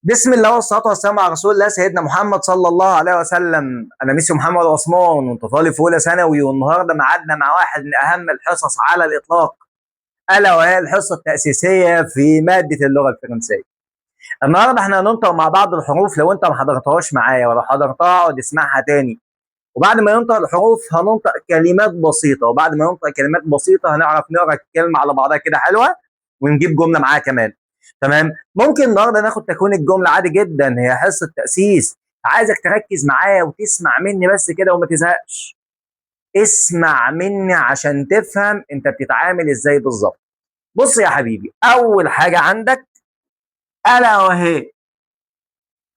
بسم الله والصلاة والسلام على رسول الله سيدنا محمد صلى الله عليه وسلم. أنا ميسي محمد عثمان وأنت طالب في أولى ثانوي، والنهاردة ميعادنا مع واحد من أهم الحصص على الإطلاق، ألا وهي الحصة التأسيسية في مادة اللغة الفرنسية. النهاردة احنا هننطق مع بعض الحروف. لو أنت ما حضرتهاش معايا ولا حضرتها اقعد اسمعها تاني. وبعد ما ننطق الحروف هننطق كلمات بسيطة، وبعد ما ننطق كلمات بسيطة هنعرف نقرا الكلمة على بعضها كده حلوة، ونجيب جملة معاها كمان. تمام. ممكن النهارده ناخد تكوين الجملة عادي جدا، هي حصة تأسيس. عايزك تركز معايا وتسمع مني بس كده وما تزهقش. اسمع مني عشان تفهم انت بتتعامل ازاي بالظبط. بص يا حبيبي، اول حاجة عندك ألا وهي،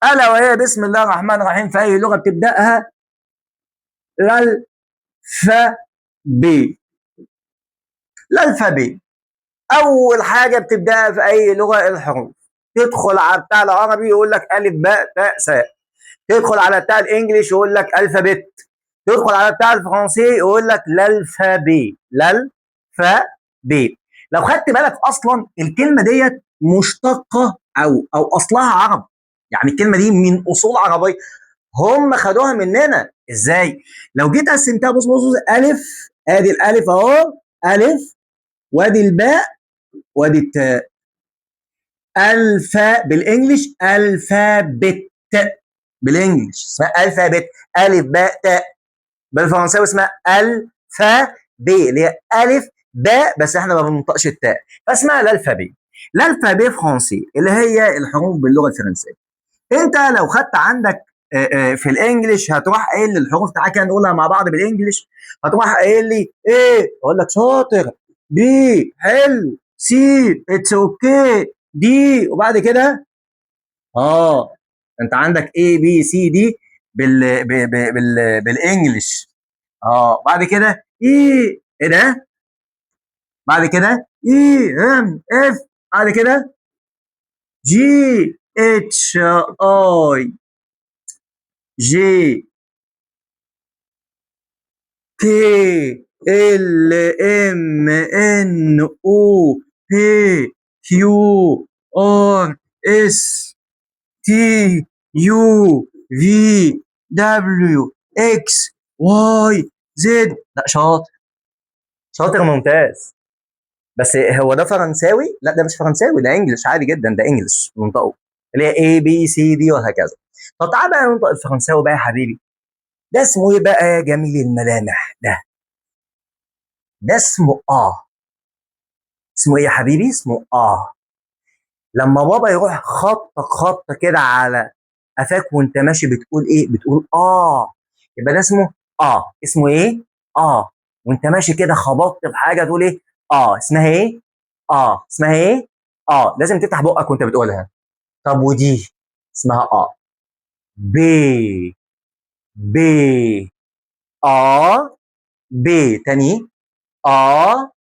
ألا وهي بسم الله الرحمن الرحيم. في أي لغة بتبدأها؟ الألفابي. الألفابي اول حاجه بتبداها في اي لغه الحروف. تدخل على بتاع العربي يقول لك الف باء تاء ساء، تدخل على بتاع الانجليش يقول لك الفابت، تدخل على بتاع الفرنسي يقول لك لالفابي. لالفابي. لو خدت بالك اصلا الكلمه ديت مشتقه او اصلها عرب، يعني الكلمه دي من اصول عربيه. هم خدوها مننا ازاي؟ لو جيت قسمتها، بص بص بص، الف، ادي الالف اهو، الف، وادي الباء، وادي التاء. الفا بالانجلش الفابت، بالانجلش اسمها الفابت، الف باء تاء. بالفرنساوي اسمها الفابي، اللي هي الف باء بس احنا ما بننطقش التاء، فاسمها الالفابي. الالفابي فرنسي اللي هي الحروف باللغه الفرنسيه. انت لو خدت عندك في الانجليش هتروح قايل لي الحروف، تعالى كده نقولها مع بعض بالانجليش. هتروح قايل لي ايه؟ اقول لك شاطر، بي حلو، سي اتس اوكي، دي، وبعد كده اه انت عندك اي بي سي دي بالانجليش. بعد كده ايه ده؟ بعد كده اي ام اف. بعد كده جي اتش اي جي كي ال ام ان او بي كيو ار اس تي يو في دبليو اكس واي زد. لا شاطر، شاطر ممتاز. بس هو ده فرنساوي؟ لا ده مش فرنساوي، ده انجلش عادي جدا، ده انجلش منطقه اللي هي اي بي سي دي وهكذا. طب تعالى بقى ننطق الفرنساوي بقى يا حبيبي. ده اسمه ايه بقى يا جميل الملامح ده؟ ده اسمه اسمه ايه يا حبيبي؟ اسمه لما بابا يروح خطك خط كده على قفاك وانت ماشي بتقول ايه؟ بتقول يبقى ده اسمه اسمه ايه؟ وانت ماشي كده خبطت بحاجه تقول ايه؟ اسمها ايه؟ اسمها ايه؟ لازم تفتح بقك وانت بتقولها. طب ودي اسمها بي. بي. بي تاني. اه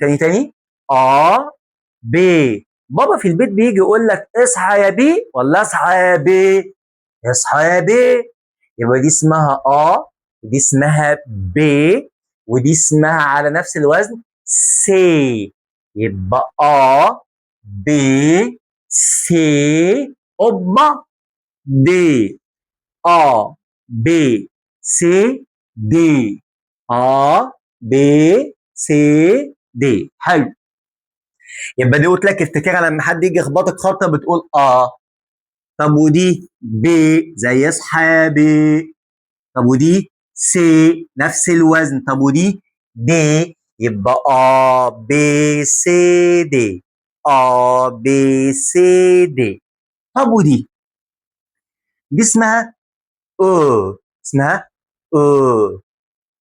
تاني. اه بي. بابا في البيت بيجي يقول لك اصحى يا بي ولا اصحى يا بي؟ اصحى يا بي. يبقى دي اسمها ودي اسمها بي، ودي اسمها على نفس الوزن سي. يبقى بي سي اوبا دي. بي سي دي. بي سي دي. حلو. يبقى دي قلت لك افتكرها لما حد يجي يخبطك خبطه بتقول طب ودي بي زي اصحابي. طب ودي سي نفس الوزن. طب ودي دي. يبقى بي سي دي. بي سي دي. طب ودي اسمها اسمها او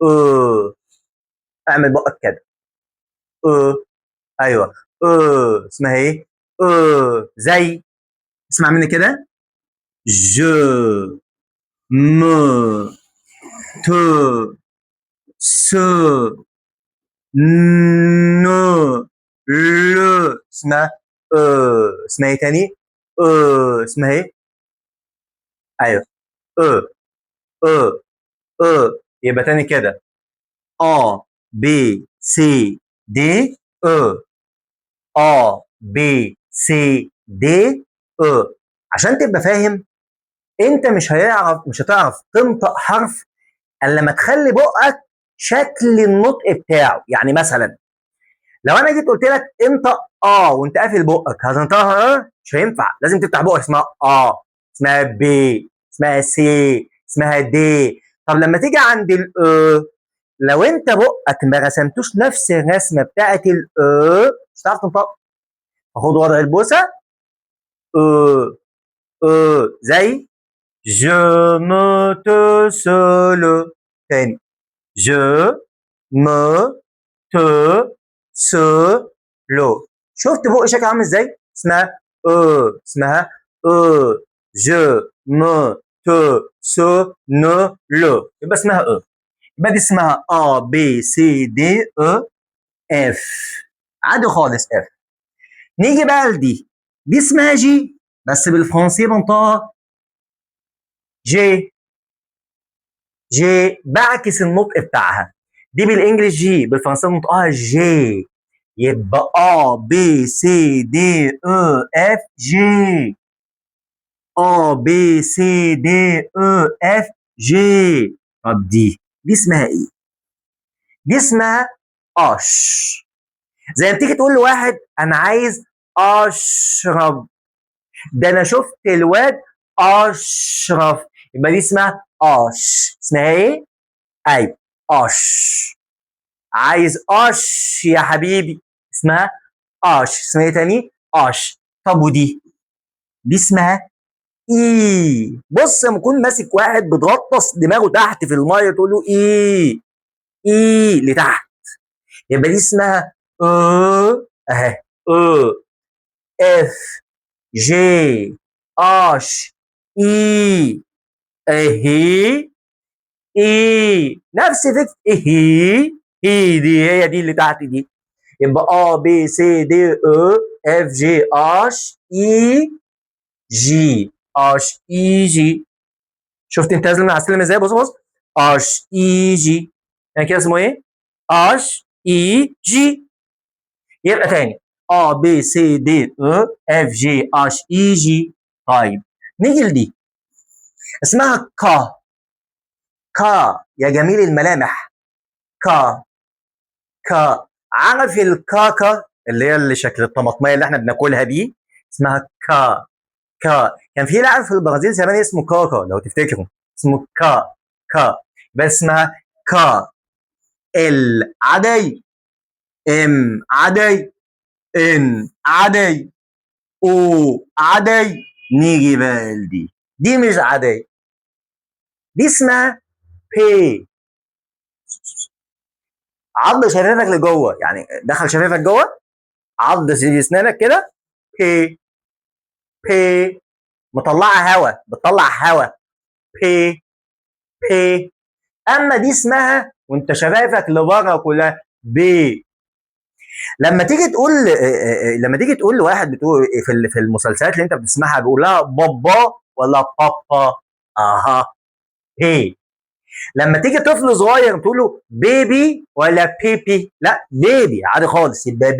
او. اعمل بقك كده. او. ايوه. اسمها ايه؟ زي، اسمع مني كده. جو م ت س ن ل. اسمها اسمها ايه تاني؟ اسمها ايه؟ ايوه. اه اه يبقى تاني كده بي سي دي. ا بي سي دي. عشان تبقى فاهم، انت مش هتعرف تنطق حرف الا لما تخلي بقك شكل النطق بتاعه. يعني مثلا لو انا جيت قلت لك انطق وانت قافل بقك، هتنطقها مش هينفع، لازم تفتح بقك. اسمها اسمها ب، اسمها سي، اسمها دي. طب لما تيجي عند لو انت بقك ما رسمتوش نفس الرسمه بتاعت مش هتعرف تنطق. خد وضع البوسه زي je me te seul. تاني je me te seul. شفت بقى شكل عامل ازاي؟ اسمها اسمها je me te seul. يبقى اسمها يبقى دي اسمها A B C D E F. عادي خالص F. نيجي بقى لدي، دي اسمها جي بس بالفرنسي بنطقها جي. جي بعكس النطق بتاعها. دي بالانجلش جي، بالفرنسي بنطقها جي. يبقى A B C D E F G. A B C D E F G. طب دي اسمها ايه؟ دي اسمها اش. زي ما تيجي تقول لواحد انا عايز اشرب، ده انا شفت الواد اشرف، يبقى دي اسمها اش. اسمها ايه؟ اي اش. عايز اش يا حبيبي، اسمها اش. اسمها ايه تاني؟ اش. طب دي اسمها اي. بص لما اكون ماسك واحد بتغطس دماغه تحت في الميه تقول له اي لتحت، يبقى دي اسمها اهي اف جي اش اي. اهي نفس فكره هي دي، هي دي اللي تحت دي. يبقى A B C D E F G H I G. H I G. شفت انت نازل من على السلم ازاي؟ بص بص H I G. يعني كده اسمه ايه؟ H I G. يبقى تاني A B C D E F G H I G. طيب نيجي لدي، اسمها كا يا جميل الملامح. كا عارف الكاكا اللي هي اللي شكل الطماطميه اللي احنا بناكلها دي؟ اسمها كا. كان في لاعب في البرازيل زمان اسمه كاكا لو تفتكروا، اسمه كا. بس اسمها كا. ال عادي، ام عادي، ان عادي، او عادي. نيجي بقى دي مش عادي، دي اسمها بي. عض شفايفك لجوه، يعني دخل شفايفك جوه، عض اسنانك كده. بي مطلعه هوا، بتطلع هوا. بي. اما دي اسمها وانت شفايفك لبره كلها بي. لما تيجي تقول لواحد بتقول في المسلسلات اللي انت بتسمعها بيقول لها بابا ولا بابا؟ بي. لما تيجي طفل صغير تقول له بيبي ولا بيبي؟ لا بيبي عادي خالص، يبقى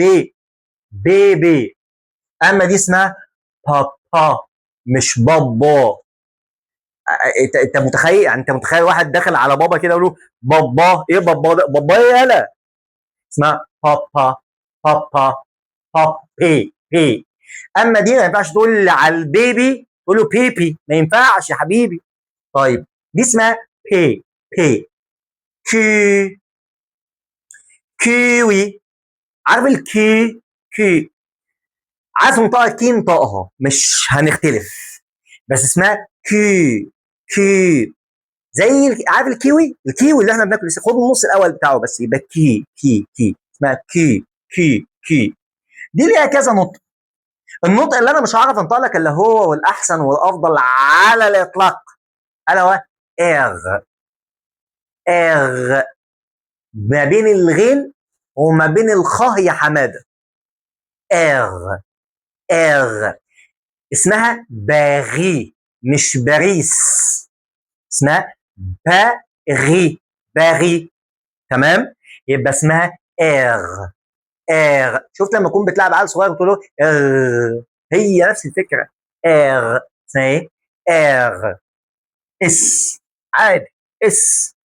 بيبي. اما دي اسمها بابا مش بابا. انت متخيل؟ يعني انت متخيل واحد داخل على بابا كده يقول له بابا؟ ايه بابا ده؟ بابا ايه يالا؟ اسمها بابا. بي. اما دي ما ينفعش تقول على البيبي تقول له بيبي، ما ينفعش يا حبيبي. طيب دي اسمها بي. كي كيوي. عارف كي. عارف نطقها كي، نطقها مش هنختلف، بس اسمها كي. زي عارف الكيوي اللي احنا بناكل، خد النص الاول بتاعه بس، يبقى كي. اسمها كي. دي ليها كذا نطق. النطق اللي انا مش هعرف انطق لك اللي هو والاحسن والافضل على الاطلاق الا هو اغ. ما بين الغين وما بين الخاء يا حماده. اغ. اسمها باغي مش باريس، اسمها باغي. تمام؟ يبقى اسمها شفت لما تكون بتلعب عيل صغير وتقول له هي نفس الفكره. اسمها ايه؟ ار. اس عادي. اس.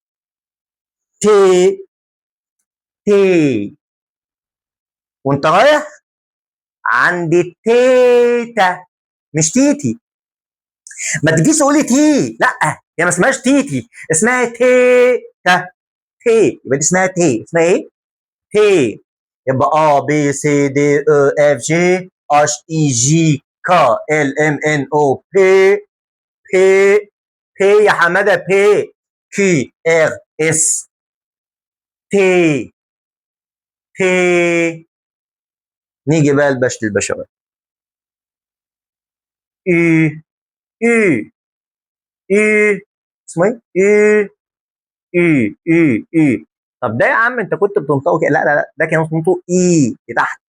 تي. تي. وانت رايح عند التيتا، مش تيتي. ما تجيش تقولي تي، لا، هي ما اسمهاش تيتي، اسمها تيتا. تي، يبقى دي اسمها تي. اسمها ايه؟ تي. يبقى ا بي سي دي او اف جي اتش اي جي كا ال ام ان او بي. بي. بي يا حماده، بي. كي ار اس. تي. تي. نيجي بقى لبشت البشوات. اي. اي. اي. اسمه ايه؟ اي. اي. اي. اي. طب ده يا عم انت كنت بتنطقه كده؟ لا لا لا، ده كان نطقه اي تحت.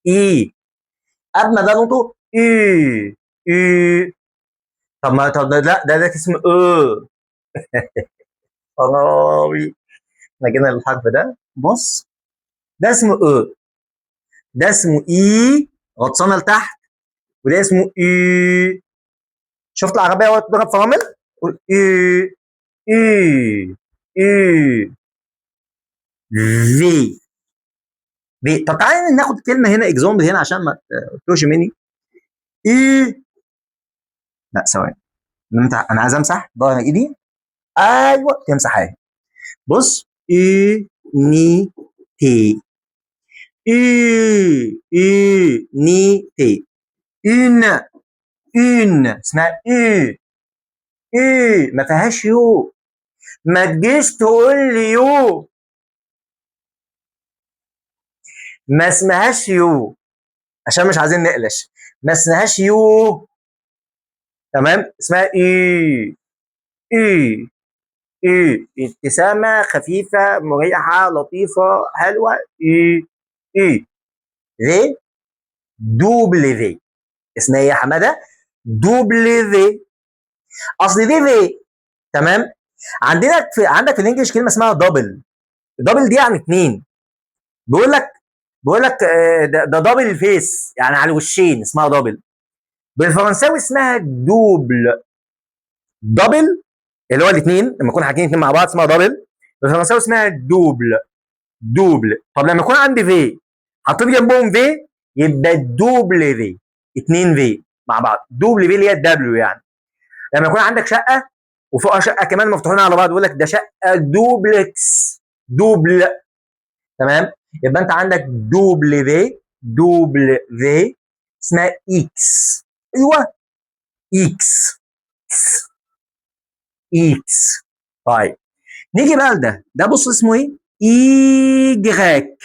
اي. قبل ما ده نطقه اي. اي. طب ما طب ده لا، ده اسمه خرابي. احنا جينا للحرف ده، بص، ده اسمه ده اسمه اي غطسانه لتحت، وده اسمه اي. شفت العربيه وهي بتضرب فرامل؟ قول اي. اي. اي. في. في. طب تعالى ناخد كلمه هنا اكزامبل هنا عشان ما تتوهش مني. اي. لا ثواني، انا عايز امسح ظهر ايدي. ايوه تمسحها. بص، اي. ني. تي. اي. اي. ني. تي. ان. ان اسمها اي. اي ما فيهاش يو. ما تجيش تقول لي يو، ما اسمهاش يو، عشان مش عايزين نقلش. ما اسمهاش يو. تمام، اسمها اي. اي. اي. ابتسامه خفيفه مريحه لطيفه حلوه. اي. اي. في. دوبل. اسمها ايه يا حماده؟ دوبل. اصل دي في. تمام. عندك في الانجليش كلمه اسمها دبل. دبل دي يعني اتنين. بيقول لك ده دبل الفيس، يعني على الوشين، اسمها دبل. بالفرنساوي اسمها دوبل. دبل اللي هو الاثنين، لما يكون حاجتين اتنين مع بعض اسمها دبل. بالفرنساوي اسمها دوبل. دوبل. طب لما يكون عندي في حاطين جنبهم في، يبقى دوبل في. اتنين في مع بعض، دوبل في اللي هي الدبليو يعني. لما يكون عندك شقه وفوقها شقه كمان مفتوحين على بعض، يقول لك ده شقه دوبلكس. دوبل. تمام. يبقى انت عندك دوبل في. دوبل في اسمها اكس. ايوه، اكس. اكس. اكس. طيب نيجي بقى لده. ده بص اسمه ايه؟ ايجراك.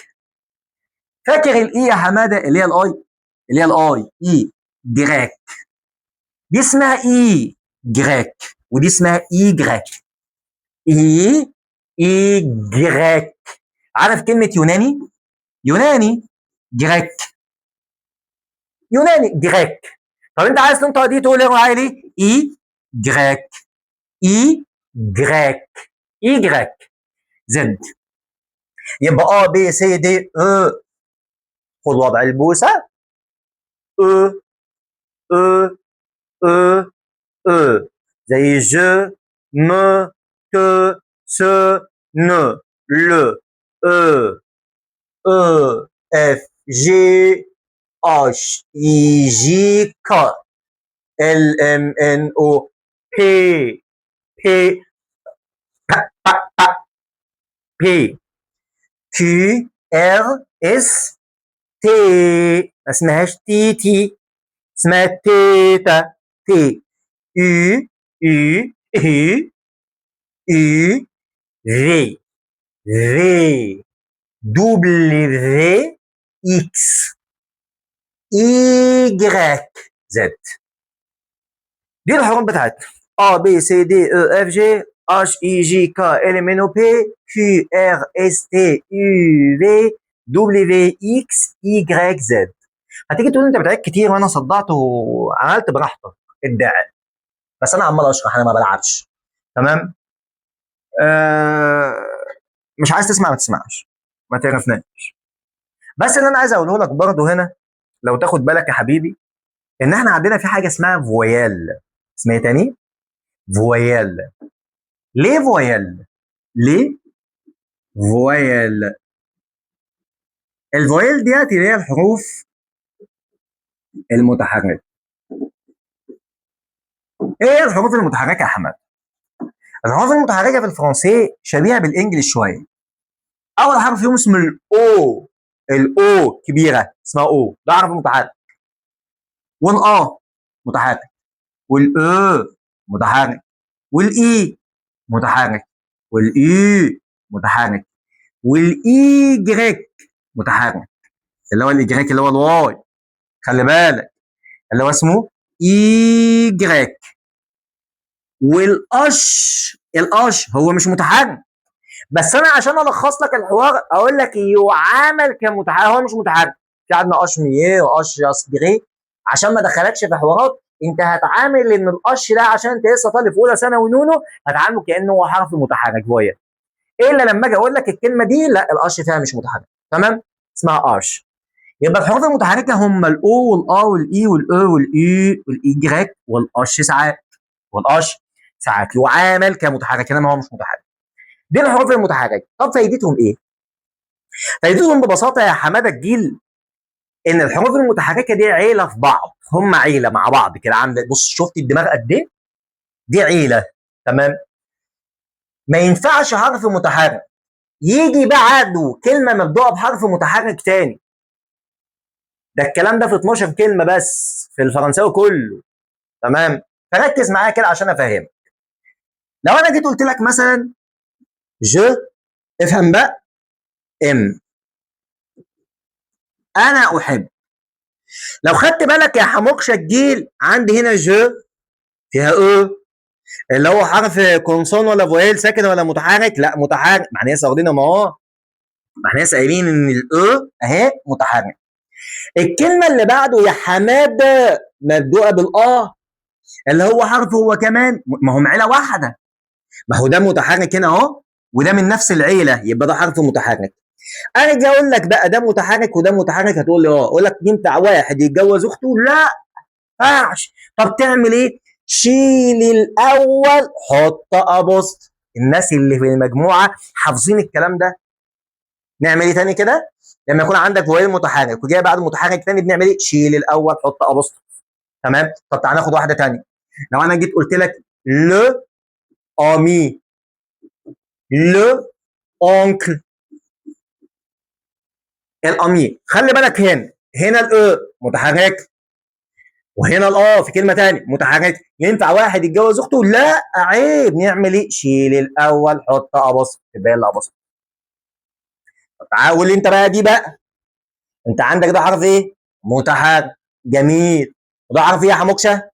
فاكر الاي يا حماده اللي هي الاي؟ اللي هي الاي اي جراك. دي اسمها اي جراك، ودي اسمها اي جراك. اي. اي جراك. عارف كلمه يوناني؟ يوناني. جراك. يوناني جراك. طب انت عايز تنطق دي تقول ايه عادي؟ اي جراك. اي جراك. اي جراك. زد. يبقى ا بي سي دي خد وضع البوسه. ا. ا. ا. ا. زي je me te se ne le e e f g h i j k l m n o p p p q r s t. ما اسمهاش تي تي، اسمها تيتا. تي. U. U. U. U. V. V. W. X. Y. Z. دي الحروف بتاعتنا. A B C D E F G H I J K L M N O P Q R S T U V W X Y Z. هتيجي تقول انت بتعيد كتير وانا صدعت وعملت براحتك ادعي، بس انا عمال اشرح، انا ما بلعبش. تمام. آه. مش عايز تسمع ما تسمعش، ما تعرفناش. بس اللي انا عايز اقوله لك برضه هنا، لو تاخد بالك يا حبيبي، ان احنا عندنا في حاجه اسمها فويال. اسمها ايه تاني؟ فويال. ليه فويال؟ ليه فويال؟ الفويل ديت اللي هي الحروف المتحركه. ايه هي الحروف المتحركه يا حماد؟ الحروف المتحركه في الفرنسي شبيهه بالانجلش شويه. اول حرف فيهم اسمه الاو. الاو كبيره اسمها او، ده حرف متحرك. والا متحرك، والاو متحرك، والاي متحرك، والاي متحرك، والاي جريك متحرك، اللي هو الاجريك اللي هو الواي. خلي بالك، اللي هو اسمه اي جريك. والاش، الاش هو مش متحرك، بس انا عشان الخص لك الحوار اقول لك يعامل كمتحرك، هو مش متحرك. في عندنا اش مياه واش اسبري. عشان ما دخلكش في حوارات، انت هتعامل ان القش ده عشان انت لسه طالب في اولى ثانوي نونو، هتعامله كانه هو حرف متحرك فويا. الا لما اجي اقول لك الكلمه دي لا، القش فيها مش متحرك. تمام؟ اسمها قش. يبقى الحروف المتحركه هم الاو والا والاي والاو والاي والايجريك والقش ساعات. والقش ساعات يعامل كمتحرك انما هو مش متحرك. دي الحروف المتحركه. طب فايدتهم ايه؟ فايدتهم ببساطه يا حماده الجيل ان الحروف المتحركه دي عيله في بعض، هم عيله مع بعض كده. عندك بص، شفت الدماغ قد ايه؟ دي عيله. تمام؟ ما ينفعش حرف متحرك يجي بعده كلمه مبدوءه بحرف متحرك تاني. ده الكلام ده في 12 كلمه بس في الفرنساوي كله. تمام؟ فركز معايا كده عشان افهمك. لو انا جيت قلت لك مثلا جو، افهم بقى، ام، انا احب. لو خدت بالك يا حموكشه الجيل، عندي هنا جو فيها او، اللي هو حرف كونسون ولا فويل، ساكن ولا متحرك؟ لا متحرك. ما احنا لسه واخدينها، ما احنا لسه قايلين ان الاو اهي متحرك. الكلمه اللي بعده يا حماده مبدوءه بالاه، اللي هو حرف هو كمان، ما هم عيله واحده. ما هو ده متحرك هنا اهو، وده من نفس العيله، يبقى ده حرف متحرك. ارجع اقول لك بقى ده متحرك وده متحرك، هتقول لي اه. اقول لك ينفع واحد يتجوز اخته؟ لا ينفعش. طب تعمل ايه؟ شيل الاول حط ابوست. الناس اللي في المجموعه حافظين الكلام ده. نعمل ايه تاني كده؟ لما يكون عندك فويل متحرك وجاي بعد متحرك تاني، بنعمل ايه؟ شيل الاول حط ابوست. تمام؟ طب تعالى ناخد واحده تانيه. لو انا جيت قلت لك لو امي، لو اونكل، الامي، خلي بالك هنا، هنا الاو متحرك وهنا الاه في كلمه ثانيه متحرك. ينفع واحد يتجوز اخته؟ لا عيب. نعمل ايه؟ شيل الاول حط ابص، تبقى الابص. تعال انت بقى دي بقى، انت عندك ده حرف ايه؟ متحرك. جميل. وده حرف ايه يا حموكشه؟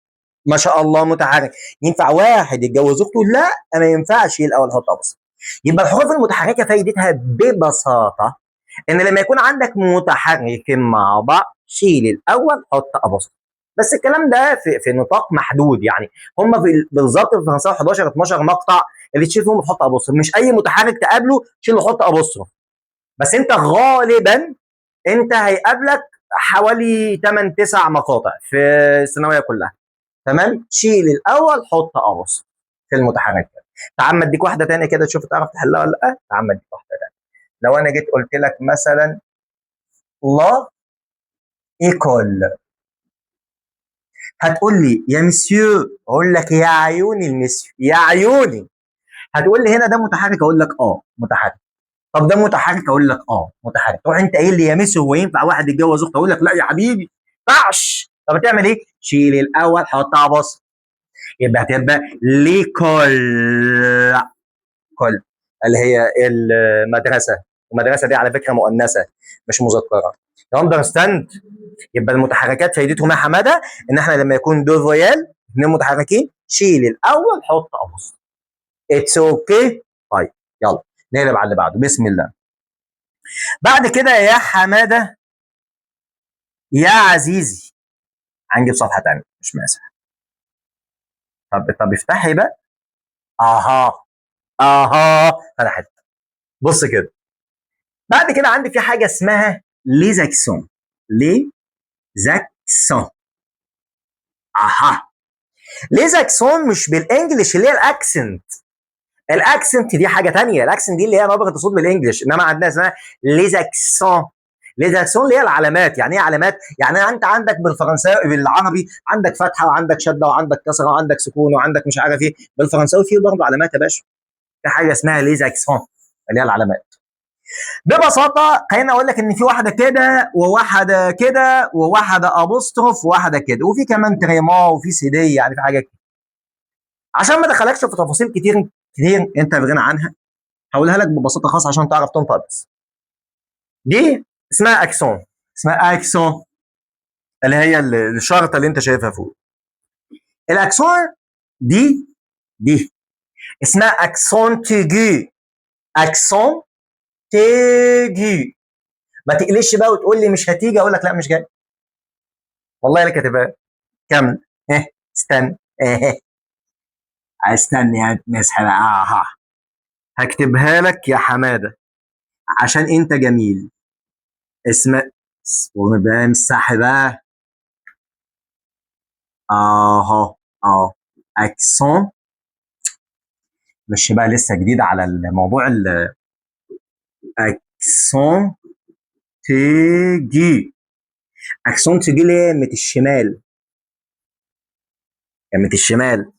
ما شاء الله متحرك. ينفع واحد يتجوز اخته؟ لا ما ينفعش. شيل الاول حط ابص. يبقى الحروف المتحركه فايدتها ببساطه ان لما يكون عندك متحركين مع بعض، شيل الاول حط ابوستروف. بس الكلام ده في نطاق محدود يعني. هم في بالظبط في الفرنساوي 11 12 مقطع اللي تشيل فيهم تحط ابوستروف. مش اي متحرك تقابله شيل وحط ابوستروف. بس انت غالبا انت هيقابلك حوالي 8 9 مقاطع في الثانويه كلها. تمام؟ شيل الاول حط ابوستروف في المتحركات. تعال ما اديك واحده ثانيه كده تشوف تعرف تحلها ولا لا. تعال ما اديك واحده ثانيه. لو انا جيت قلت لك مثلا لا ايكول، هتقول لي يا مسيو، اقول لك يا عيوني المسيو، يا عيوني. هتقول لي هنا ده متحرك، اقول لك اه متحرك. طب ده متحرك، اقول لك اه متحرك. تروح انت قايل لي يا مسيو هو ينفع واحد يتجوز اخته؟ اقول لك لا يا حبيبي ما ينفعش. طب هتعمل ايه؟ شيل الاول حطها بص. يبقى هتبقى ليكول. كل اللي هي المدرسه. المدرسه دي على فكره مؤنثه مش مذكره. يو اندرستاند؟ يبقى المتحركات فايدتهم يا حماده ان احنا لما يكون دو فويال اثنين متحركين، شيل الاول حط ابوس. اتس اوكي. طيب يلا نقلب على اللي بعده. بسم الله. بعد كده يا حماده يا عزيزي، هنجيب صفحه ثانيه مش ماسح. طب افتحي بقى. اها، اها فتحت. بص كده. بعد كده عندي في حاجه اسمها ليزاكسون. ليزاكسون. اها. ليز اكسون مش بالانجلش اللي هي الاكسنت. الاكسنت دي حاجه ثانيه، الاكسنت دي اللي هي نبره الصوت بالانجلش، انما عندنا اسمها ليز اكسون. ليز اكسون اللي هي العلامات. يعني ايه علامات؟ يعني انت عندك بالفرنساوي بالعربي عندك فتحه وعندك شده وعندك كسره وعندك سكون وعندك مش عارف ايه، بالفرنساوي في برضه علامات يا باشا. في حاجه اسمها ليز اكسون اللي هي العلامات. ببساطه خليني اقول لك ان في واحده كده وواحده كده وواحده ابوستروف وواحده كده، وفي كمان تريما وفي سيدي، يعني في حاجات كده. عشان ما ادخلكش في تفاصيل كتير كتير انت في غنى عنها، هقولها لك ببساطه خاصه عشان تعرف تنطق بس. دي اسمها اكسون، اسمها اكسون اللي هي الشرطه اللي انت شايفها فوق. الاكسون دي اسمها اكسون تيجي. اكسون تيجي. ما تقلش بقى وتقول لي مش هتيجي، اقول لك لا مش جاي. والله لك هتبقى كمل. استنى. استنى يا مسحه. هكتبها لك يا حماده عشان انت جميل. اسم بقى امسح بقى. اهو اهو. اكسون. مش بقى لسه جديد على الموضوع اكسون تيجي. اكسون تيجي اللي هي يمة الشمال. يمة الشمال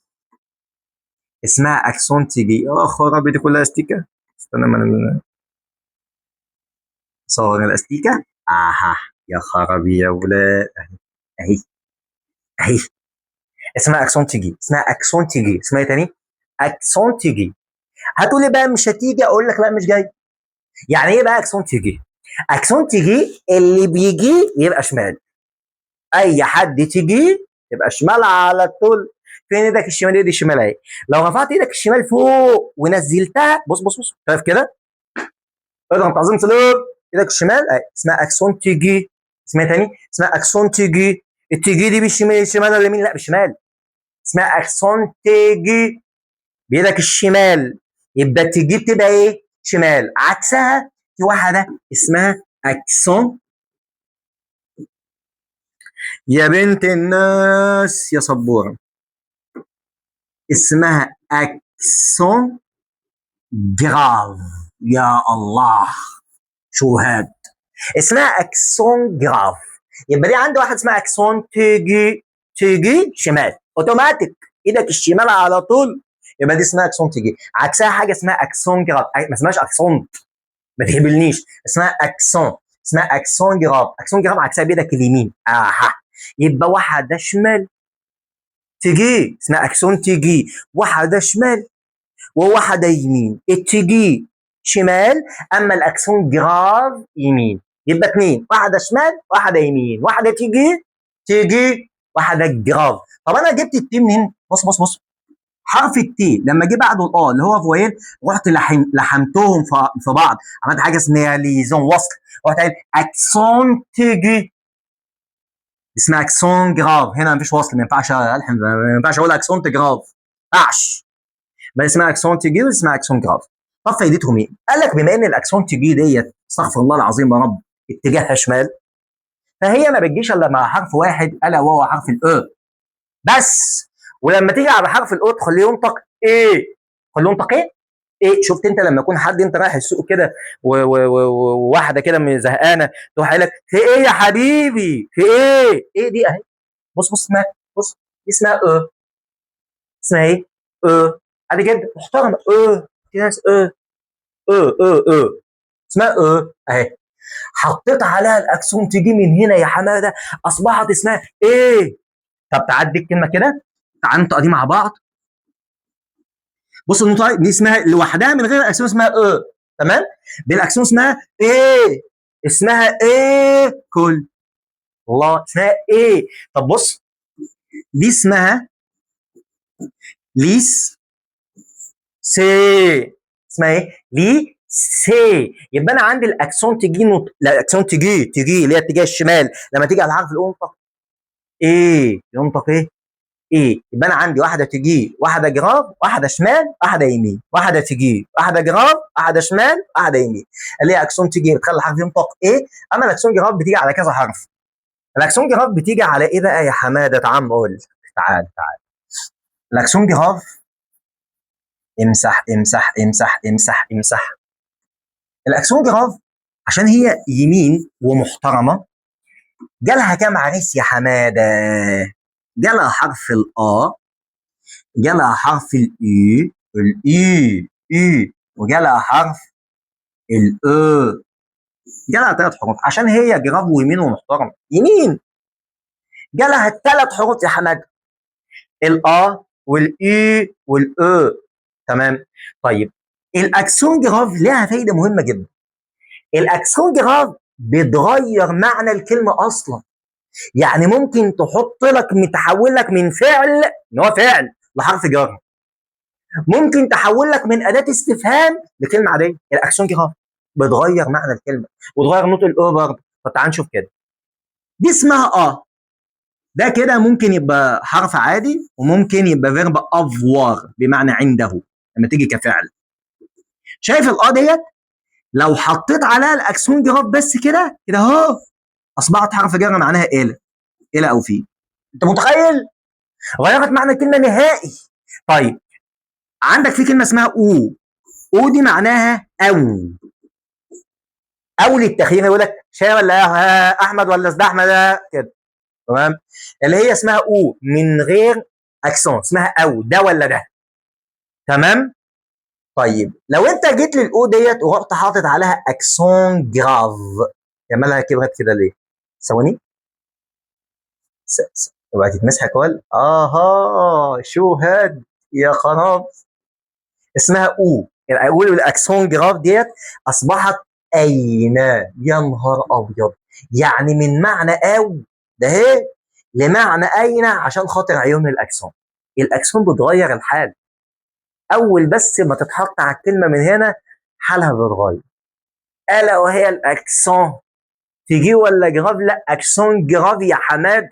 اسمها اكسون تيجي. خرابي دي كلها استيكه. استنى ما صور الاستيكه. اها يا خرابي يا ولاد. اهي اهي. اسمها اكسون تيجي، اسمها اكسون تيجي. اسمها ايه تاني؟ اكسون تيجي. هتقولي بقى مش هتيجي، اقول لك لا مش جاي. يعني ايه بقى اكسون تيجي؟ اكسون تيجي اللي بيجي يبقى شمال. اي حد تيجي تبقى شمال على طول. فين ايدك الشمال؟ ايدي الشمال اهي. لو رفعت ايدك الشمال فوق ونزلتها، بص بص بص، شايف كده؟ اضغط تعظيم سلوك. ايدك الشمال اهي اسمها اكسون تيجي. اسمها تاني اسمها اكسون تيجي. التيجي دي بالشمال، الشمال ولا اليمين؟ لا بالشمال. اسمها اكسون تيجي بايدك الشمال. يبقى تيجي بتبقى ايه؟ شمال. عكسها في واحده اسمها اكسون. يا بنت الناس يا صبوره، اسمها اكسون جراف. يا الله شو هاد. اسمها اكسون جراف. يبقى دي عندي واحد اسمها اكسون تيجي. تيجي شمال اوتوماتيك، ايدك الشمال على طول. يبقى دي اسمها اكسون تيجي. عكسها حاجه اسمها اكسون جراف. ما اسمهاش اكسون، ما تهبلنيش. اسمها اكسون. اسمها اكسون جراف. اكسون جراف عكسها بايدك اليمين. اها. يبقى واحده شمال تيجي اسمها اكسون تيجي، واحده شمال وواحده يمين. التيجي شمال، اما الاكسون جراف يمين. يبقى اثنين، واحده شمال واحده يمين، واحده تيجي تيجي، واحده جراف. طب انا جبت التي منين؟ بص بص بص. حرف التي لما جه بعده الاه اللي هو فويل، رحت لحمتهم في بعض، عملت حاجه اسمها ليزون وصل. رحت قايل اكسون تيجي اسمها اكسون جراف. هنا مفيش وصل، ما ينفعش الحم، ما ينفعش اقول اكسون جراف، ما ينفعش. بل اسمها اكسون تيجي واسمها اكسون جراف. طب فايدتهم ايه؟ قال لك بما ان الاكسون تيجي ديت استغفر الله العظيم يا رب اتجاهها شمال، فهي ما بتجيش الا مع حرف واحد الا وهو حرف الاو بس. ولما تيجي على حرف الاو تخليه ينطق ايه؟ خليه ينطق ايه؟ ايه. شفت انت لما يكون حد انت رايح السوق كده وواحده كده زهقانه تروح قايل لك في ايه يا حبيبي؟ في ايه؟ ايه دي اهي. بص بص اسمها، بص دي اسمها او. اسمها ايه؟ او. عادي جدا محترمه. او. في ناس او او او او اسمها او اهي. حطيت عليها الاكسون تيجي من هنا يا حماده اصبحت اسمها ايه. طب تعدي الكلمه كده، تعال ننطق دي مع بعض. بص النطق دي اسمها لوحدها من غير الاكسون اسمها او. تمام. بالاكسون اسمها ايه. اسمها ايه كل. الله اسمها ايه. طب بص دي اسمها ليس سي. اسمها ايه؟ لي سي. يبقى انا عندي الاكسون تيجي الاكسون تيجي اللي هي اتجاه الشمال، لما تيجي على الحرف الانطق ايه؟ ينطق ايه؟ ايه. يبقى انا عندي واحده تيجي، واحده جراف، واحده شمال، واحده يمين. واحده تيجي، واحده جراف، واحده شمال، واحده يمين. اللي هي اكسون تيجي بتخلي الحرف ينطق ايه. اما الاكسون جراف بتيجي على كذا حرف. الاكسون جراف بتيجي على ايه بقى يا حماده؟ تعال اقول. تعال الاكسون جراف، امسح امسح امسح امسح امسح. الاكسون جراف عشان هي يمين ومحترمه، جالها كام عريس يا حماده؟ جالها حرف الآ، جالها حرف الإي، الإي إي، وجالها حرف الأ، جالها 3 حروف عشان هي جراف ويمين ومحترم. يمين جالها ال3 حروف يا حماده، الآ والإي والأ. تمام. طيب الاكسون جراف لها فايده مهمه جدا. الاكسون جراف بتغير معنى الكلمه اصلا. يعني ممكن تحط لك تحول لك من فعل ان هو فعل لحرف جر، ممكن تحول لك من اداه استفهام لكلمه عاديه. الاكسون جراف بتغير معنى الكلمه وتغير نطق الاو برضه. فتعال نشوف كده. دي اسمها ده كده ممكن يبقى حرف عادي، وممكن يبقى فيرب افوار بمعنى عنده لما تيجي كفعل. شايف ديت لو حطيت عليها الاكسون جراف بس كده كده اهو، اصبحت حرف جر معناها الى او في. انت متخيل؟ غيرت معنى الكلمه نهائي. طيب عندك في كلمه اسمها او دي معناها او للتخيير. يقول لك شاي ولا احمد ولا ده احمد كده. تمام. اللي هي اسمها او من غير اكسون، اسمها او ده ولا ده. تمام. طيب لو انت جيت للاو ديت ورحت حاطط عليها اكسون جراف، يعملها كبرت كده ليه؟ ثواني. تبقى تتمسح كوال. شو هاد يا خراب. اسمها اقول الاكسون جراف ديت اصبحت اين. يا نهار ابيض. يعني من معنى او ده هي لمعنى اين عشان خاطر عيون الاكسون. الاكسون بتغير الحال. اول بس ما تتحط على الكلمه من هنا حالها بيتغير. الا وهي الاكسون. تجي ولا جراف؟ لا، اكسون جراف يا حماد.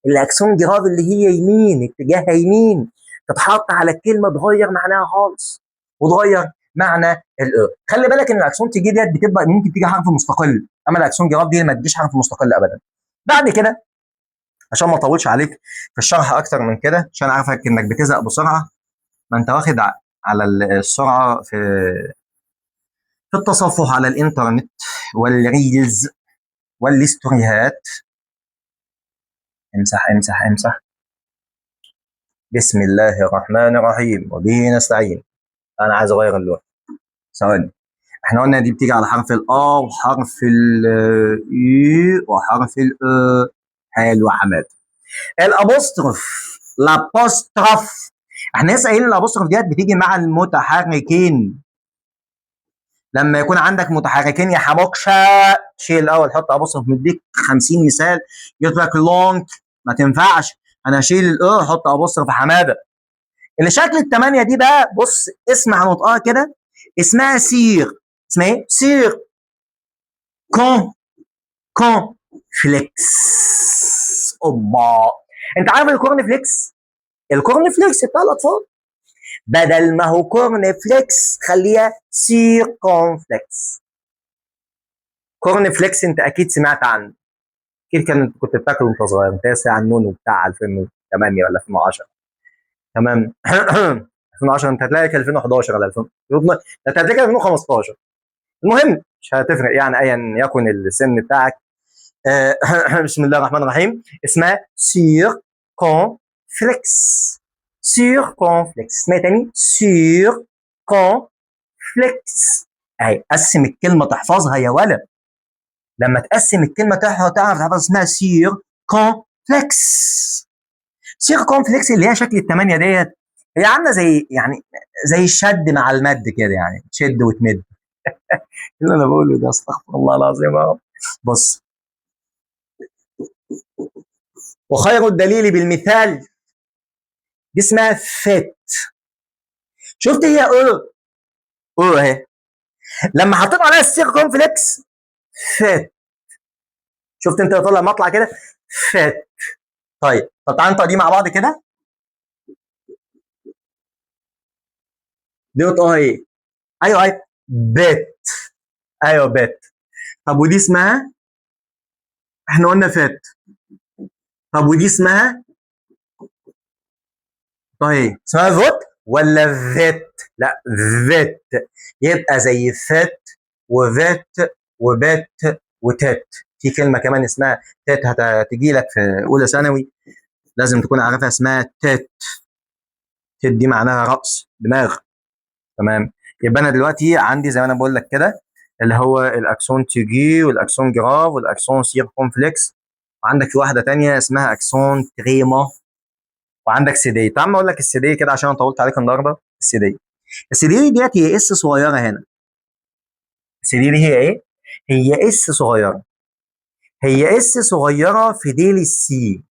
الاكسون جراف اللي هي يمين، اتجاهها يمين، تتحط على الكلمه تغير معناها خالص وتغير معنى الاو. خلي بالك ان الاكسون تيجي ديت بتبقى ممكن تيجي حرف مستقل، اما الاكسون جراف دي ما تجيش حرف مستقل ابدا. بعد كده عشان ما اطولش عليك في الشرح اكتر من كده، عشان عارفك انك بتزهق بسرعه، ما انت واخد على السرعه في التصفح على الانترنت والريلز والاستوريهات. امسح امسح امسح. بسم الله الرحمن الرحيم وبه نستعين. انا عايز اغير اللون. ثواني. احنا قلنا دي بتيجي على حرف الآ وحرف الإي وحرف الأ. حلو يا حماد. الأبوستروف، الأبوستروف، احنا لسه قايلين الأبوستروف ديت بتيجي مع المتحركين. لما يكون عندك متحركين يا حموكشة شيل الأول، حط أبوستروف. مديك 50 مثال يطلع لك لونج ما تنفعش. أنا أشيل الأ أحط أبوستروف يا حمادة. اللي شكل ال8 دي بقى بص اسمع نطقها كده، اسمها سير. اسمها ايه؟ سير كون فليكس. اوبا. انت عارف الكورن فليكس؟ الكورن فليكس بتاع الاطفال بدل ما هو كورن فليكس خليها سير كون فليكس. كورن فليكس انت اكيد سمعت عنه، اكيد كنت بتاكله وانت صغير. انت لسه عن نونو بتاع 2008 ولا 2010. تمام. 2010 انت هتلاقي 2011 ولا 2000، انت هتلاقي 2015. المهم مش هتفرق يعني ايا يكن السن بتاعك. بسم الله الرحمن الرحيم. اسمها سير كون فليكس. سير كون فليكس. اسمها تاني سير كون فليكس. اهي قسم الكلمه تحفظها يا ولد. لما تقسم الكلمه تعرف تحفظ. اسمها سير كون فليكس. سير كون فليكس اللي هي شكل ال8 ديت هي عامله زي يعني زي الشد مع المد كده، يعني تشد وتمد. اللي انا بقوله ده استغفر الله العظيم يا رب. بص. وخير الدليل بالمثال دي اسمها فت. شفت هي اهي لما حطيت عليها السير كونفليكس فت. شفت انت طالع مطلع كده فت. طيب طب تعالى نطق دي مع بعض كده. دي نطقها ايه؟ ايوه بت. ايوه بت. طب ودي اسمها، احنا قلنا فت. طب ودي اسمها طيب اسمها فوت ولا فيت؟ لا فيت. يبقى زي فت وفيت وبت وتت. في كلمه كمان اسمها تت هتجي لك في اولى ثانوي، لازم تكون عارفها، اسمها تت. تت دي معناها راس، دماغ. تمام. يبقى انا دلوقتي عندي زي ما انا بقول لك كده، اللي هو الاكسون تيجي والاكسون جراف والاكسون سيركمفلكس، وعندك في واحده تانية اسمها اكسون تريما، وعندك سيدي. تعال اقول لك السيدي كده عشان انا طولت عليك النهارده. السيدي، السيدي ديت هي اس صغيره هنا. السيدي دي هي ايه؟ هي اس صغيره. هي اس صغيره في ديل السي.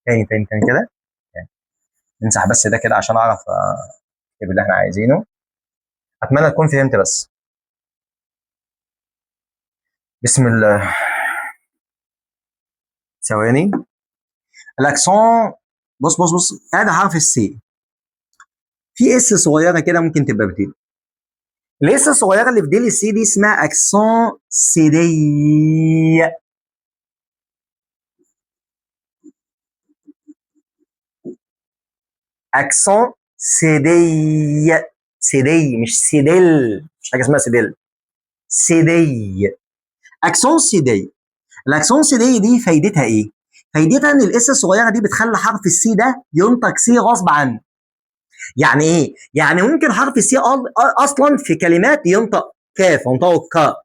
تاني تاني تاني كده. تاني. نمسح بس ده كده عشان اعرف اكتب اللي احنا عايزينه. اتمنى تكون فهمت بس. بسم الله. ثواني. الاكسون، بص بص بص، ادي حرف السي، في اس صغيره كده ممكن تبقى بديل. الاس الصغيره اللي في ديل السي دي اسمها اكسون سيدي. اكسون سيدي. سيدي مش سيدل، مش حاجه اسمها سيدل. سيدي. اكسون سيدي. الاكسون سيدي دي فايدتها ايه؟ فايدتها ان الاس الصغيره دي بتخلي حرف السي ده ينطق سي غصب عنه. يعني ايه؟ يعني ممكن حرف السي اصلا في كلمات ينطق كاف، ينطق كا.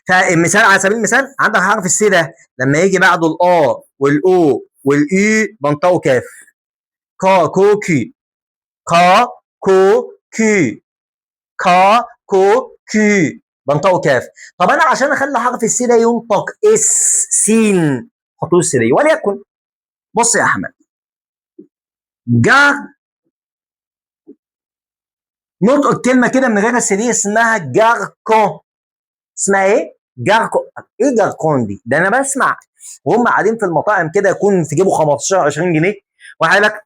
فالمثال على سبيل المثال، عندك حرف السي ده لما يجي بعده الا والاو والاي بنطقه كاف. كا كو كي. كا كو كي. كا كو كي بنطقه كاف. طب انا عشان اخلي حرف السي ده ينطق اس سين، حطوا السي دي. وليكن بص يا احمد، جار، نطق الكلمه كده من غير السي دي اسمها جاركون. اسمها ايه؟ جاركون. ايه جاركون دي؟ ده انا بسمع وهم قاعدين في المطاعم كده يكون في جيبه 15 20 جنيه، واحد لك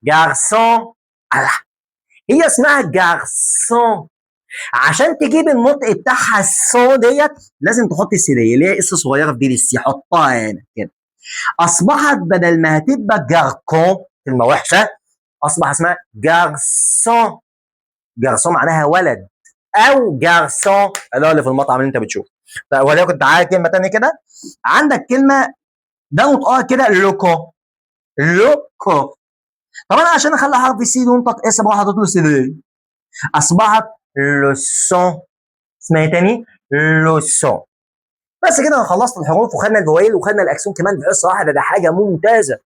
جارسون. هي اسمها جارسون. عشان تجيب النطق بتاعها السون ديت لازم تحط السي دي اللي هي اس صغيره في دي السي، حطها هنا كده. اصبحت بدل ما هتبقى جاركون كلمه وحشه، اصبح اسمها جارسون. جارسون معناها ولد، او جارسون اللي هو اللي في المطعم اللي انت بتشوفه. ولكن تعالى كلمه ثانيه كده، عندك كلمه ده نطقها كده لوكو. لوكو. طبعا عشان اخلي حرف السي ينطق اس بروح حاطط له سي دي، اصبحت لوسون. اسمها ايه تاني؟ لوسون. بس كده انا خلصت الحروف وخدنا الفوائل وخدنا الاكسون كمان في حصه واحده، ده حاجه ممتازه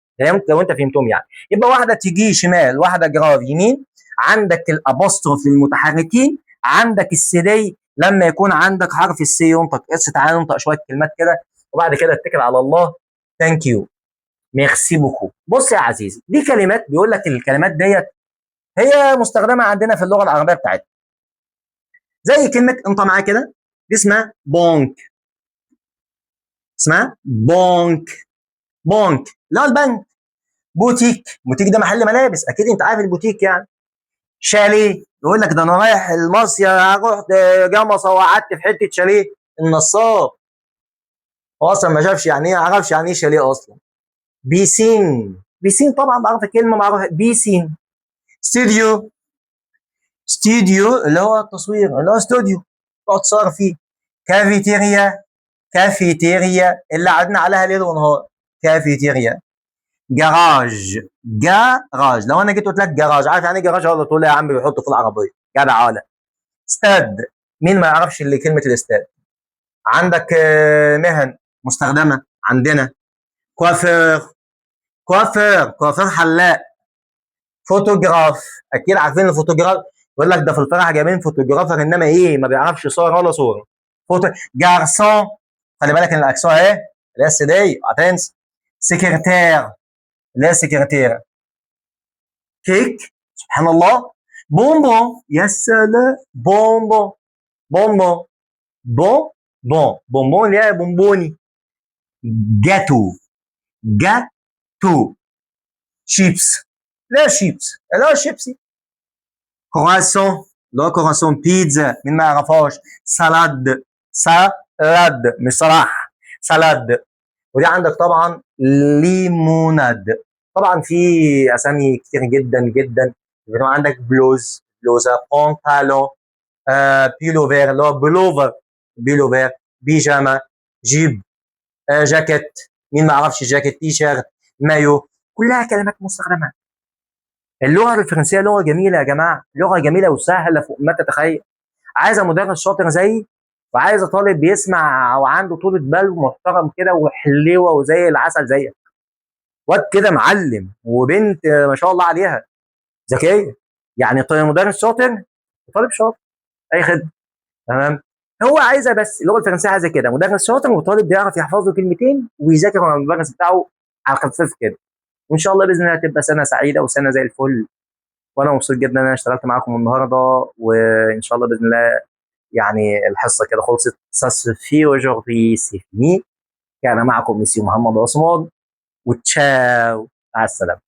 لو انت فهمتهم يعني. يبقى واحده تيجي شمال، واحده جراف يمين، عندك الابوستروف للمتحركين، عندك السيدي لما يكون عندك حرف السي ينطق اس. تعالى ننطق شويه كلمات كده وبعد كده اتكل على الله. ثانك يو. ميرسي بوكو. بص يا عزيزي، دي كلمات بيقول لك الكلمات ديت هي مستخدمه عندنا في اللغه العربيه بتاعتنا. زي كلمه انت معايا كده، دي اسمها بونك. اسمها بونك. بونك لا البنك. بوتيك. بوتيك ده محل ملابس، اكيد انت عارف البوتيك يعني. شاليه، يقول لك ده انا رايح المصيف، رحت جمصه وقعدت في حته شاليه. النصاب هو اصلا ما شافش يعني ايه، ما عرفش يعني ايه شاليه اصلا. بيسين. بيسين طبعا بعرف الكلمه، بعرف بيسين. استوديو. استوديو اللي هو التصوير، اللي هو استوديو تقعد تصور فيه. كافيتيريا. كافيتيريا اللي قعدنا عليها ليل ونهار. كافيتيريا. جراج. جراج، لو انا جيت قلت لك جراج، عارف يعني ايه جراج؟ ولا تقول لي يا عم بيحطوا في العربيه. جدع ولا. استاد. مين ما يعرفش اللي كلمه الاستاد؟ عندك مهن مستخدمه عندنا. كوافير. كوافير. كوافير حلاق. فوتوغراف. اكيد عارفين الفوتوغراف. يقول لك ده في الفرح جايبين فوتوغرافر انما ايه ما بيعرفش يصور ولا صوره. فوتو. جارسون. خلي بالك ان الاكسون اهي اللي هي السي دي هتنسى. سكرتير. اللي هي سكرتير. كيك. سبحان الله. بونبون. يا سلام. بونبون. بونبون. بون. بون. بونبون اللي هي بونبوني. جاتو. جاتو. شيبس. لا شيبس، لا شيبسي. كرواسون. لا كرواسون. بيتزا، مين ما يعرفهاش. سالاد. سالاد مش صلاح. سالاد. ودي عندك طبعا ليموناد. طبعا في اسامي كتير جدا جدا. عندك بلوز، بلوزه، بونتالون، بيلوفير اللي هو بلوفر، بيلوفير، بيجاما، جيب، جاكيت، مين ما عرفش جاكيت، تي شيرت، مايو، كلها كلمات مستخدمه. اللغه الفرنسيه لغه جميله يا جماعه، لغه جميله وسهله فوق ما تتخيل. عايزه مدرس شاطر زيي، وعايزه طالب بيسمع وعنده طولة بال ومحترم كده وحلوه وزي العسل زيك. واد كده معلم، وبنت ما شاء الله عليها ذكيه. يعني مدرس شاطر وطالب شاطر، اي خدمه. تمام. هو عايزه بس اللغه الفرنسيه عايزه كده، مدرس شاطر وطالب بيعرف يحفظ له كلمتين ويذاكر مع المدرس بتاعه على خفيف كده. وان شاء الله باذن الله تبقى سنه سعيده وسنه زي الفل. وانا مبسوط جدا ان انا اشتغلت معاكم النهارده، وان شاء الله باذن الله يعني الحصه كده خلصت. ساسفي aujourd'hui c'est fini. كان معكم ميسيو محمد عثمان، وتشاو، مع السلامه.